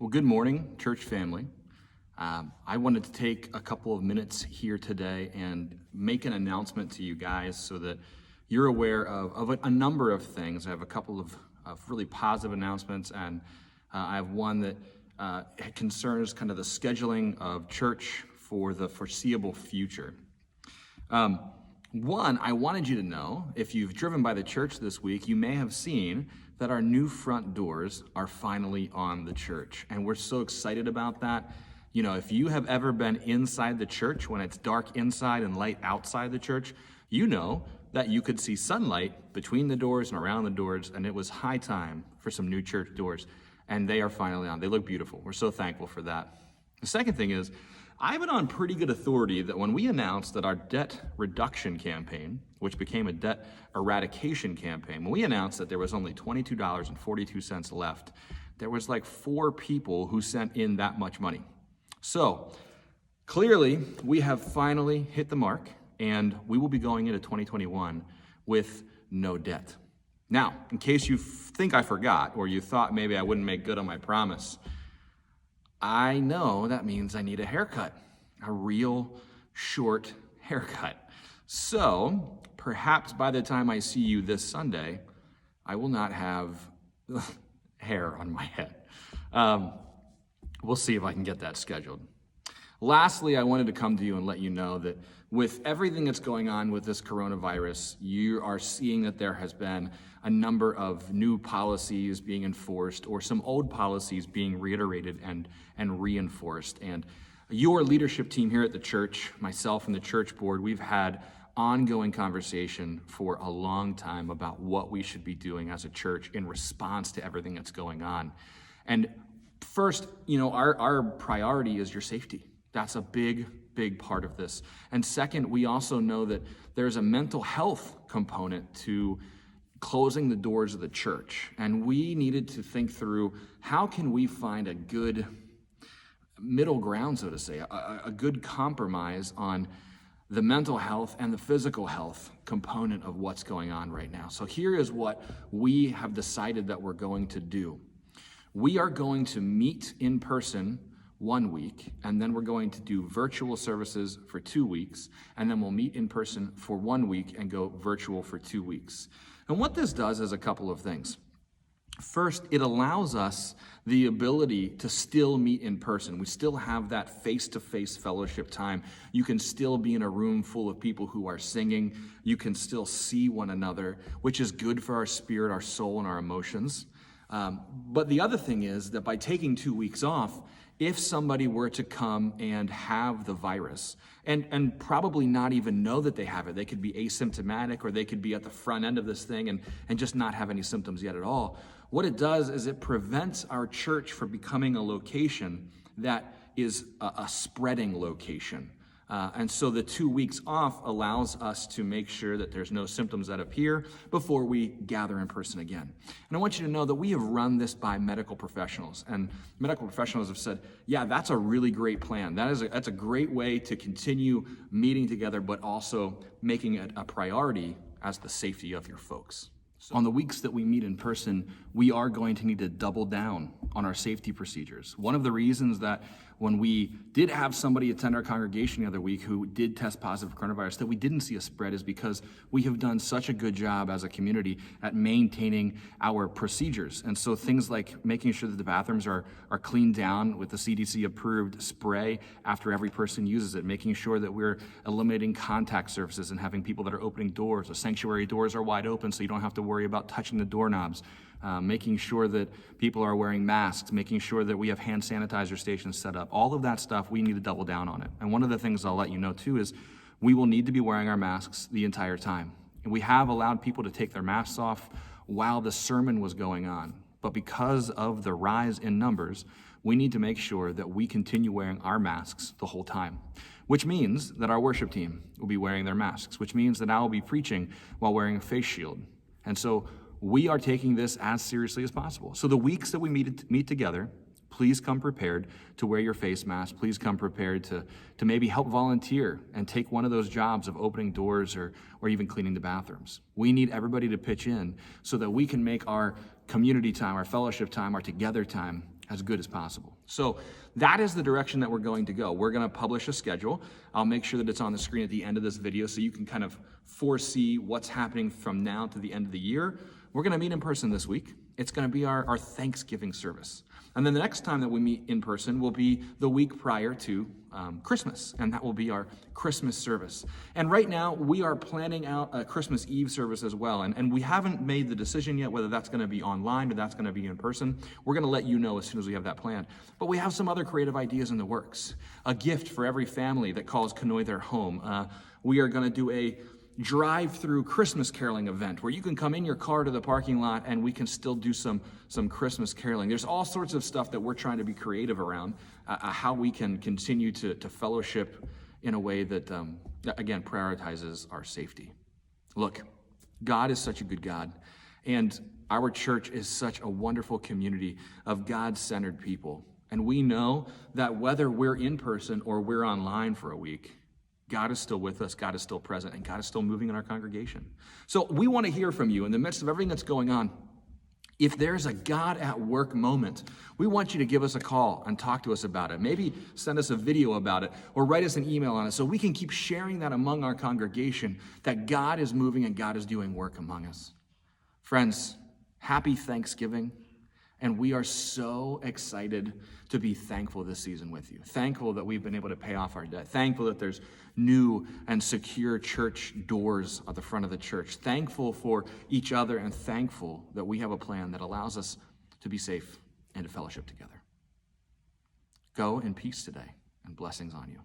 Well, good morning, church family. I wanted to take a couple of minutes here today and make an announcement to you guys so that you're aware of a number of things. I have a couple of really positive announcements, and I have one that concerns kind of the scheduling of church for the foreseeable future. One, I wanted you to know, if you've driven by the church this week, you may have seen that our new front doors are finally on the church. And we're so excited about that. You know, if you have ever been inside the church when it's dark inside and light outside the church, you know that you could see sunlight between the doors and around the doors, and it was high time for some new church doors. And they are finally on. They look beautiful. We're so thankful for that. The second thing is, I've been on pretty good authority that when we announced that our debt reduction campaign, which became a debt eradication campaign, when we announced that there was only $22.42 left, there was like 4 people who sent in that much money. So clearly we have finally hit the mark, and we will be going into 2021 with no debt. Now, in case you think I forgot, or you thought maybe I wouldn't make good on my promise, I know that means I need a haircut, a real short haircut. So perhaps by the time I see you this Sunday, I will not have hair on my head. We'll see if I can get that scheduled. Lastly, I wanted to come to you and let you know that with everything that's going on with this coronavirus, you are seeing that there has been a number of new policies being enforced, or some old policies being reiterated and reinforced. And your leadership team here at the church, myself and the church board, we've had ongoing conversation for a long time about what we should be doing as a church in response to everything that's going on. And first, you know, our priority is your safety. That's a big part of this. And second, we also know that there's a mental health component to closing the doors of the church. And we needed to think through, how can we find a good middle ground, so to say, a good compromise on the mental health and the physical health component of what's going on right now. So here is what we have decided that we're going to do. We are going to meet in person 1 week, and then we're going to do virtual services for 2 weeks, and then we'll meet in person for 1 week and go virtual for 2 weeks. And what this does is a couple of things. First, it allows us the ability to still meet in person. We still have that face-to-face fellowship time. You can still be in a room full of people who are singing. You can still see one another, which is good for our spirit, our soul, and our emotions. But the other thing is that by taking 2 weeks off, if somebody were to come and have the virus and probably not even know that they have it, they could be asymptomatic, or they could be at the front end of this thing and just not have any symptoms yet at all. What it does is it prevents our church from becoming a location that is a spreading location. And so the 2 weeks off allows us to make sure that there's no symptoms that appear before we gather in person again. And I want you to know that we have run this by medical professionals, and medical professionals have said, yeah, that's a really great plan. That's a great way to continue meeting together, but also making it a priority as the safety of your folks. So on the weeks that we meet in person, we are going to need to double down on our safety procedures. One of the reasons that when we did have somebody attend our congregation the other week who did test positive for coronavirus, that we didn't see a spread, is because we have done such a good job as a community at maintaining our procedures. And so things like making sure that the bathrooms are cleaned down with the CDC approved spray after every person uses it, making sure that we're eliminating contact surfaces and having people that are opening doors. The sanctuary doors are wide open, so you don't have to worry about touching the doorknobs. Making sure that people are wearing masks, making sure that we have hand sanitizer stations set up. All of that stuff, we need to double down on it. And one of the things I'll let you know too is we will need to be wearing our masks the entire time. And we have allowed people to take their masks off while the sermon was going on. But because of the rise in numbers, we need to make sure that we continue wearing our masks the whole time, which means that our worship team will be wearing their masks, which means that I will be preaching while wearing a face shield. And so we are taking this as seriously as possible. So the weeks that we meet together, please come prepared to wear your face mask. Please come prepared to maybe help volunteer and take one of those jobs of opening doors or even cleaning the bathrooms. We need everybody to pitch in so that we can make our community time, our fellowship time, our together time as good as possible. So that is the direction that we're going to go. We're going to publish a schedule. I'll make sure that it's on the screen at the end of this video so you can kind of foresee what's happening from now to the end of the year. We're going to meet in person this week. It's going to be our Thanksgiving service. And then the next time that we meet in person will be the week prior to Christmas, and that will be our Christmas service. And right now, we are planning out a Christmas Eve service as well, and we haven't made the decision yet whether that's going to be online or that's going to be in person. We're going to let you know as soon as we have that planned. But we have some other creative ideas in the works. A gift for every family that calls CONOY their home. We are going to do a drive-through Christmas caroling event where you can come in your car to the parking lot and we can still do some Christmas caroling. There's all sorts of stuff that we're trying to be creative around, how we can continue to fellowship in a way that, again, prioritizes our safety. Look, God is such a good God, and our church is such a wonderful community of God-centered people. And we know that whether we're in person or we're online for a week, God is still with us, God is still present, and God is still moving in our congregation. So we want to hear from you in the midst of everything that's going on. If there's a God at work moment, we want you to give us a call and talk to us about it. Maybe send us a video about it or write us an email on it so we can keep sharing that among our congregation, that God is moving and God is doing work among us. Friends, happy Thanksgiving. And we are so excited to be thankful this season with you. Thankful that we've been able to pay off our debt. Thankful that there's new and secure church doors at the front of the church. Thankful for each other and thankful that we have a plan that allows us to be safe and to fellowship together. Go in peace today, and blessings on you.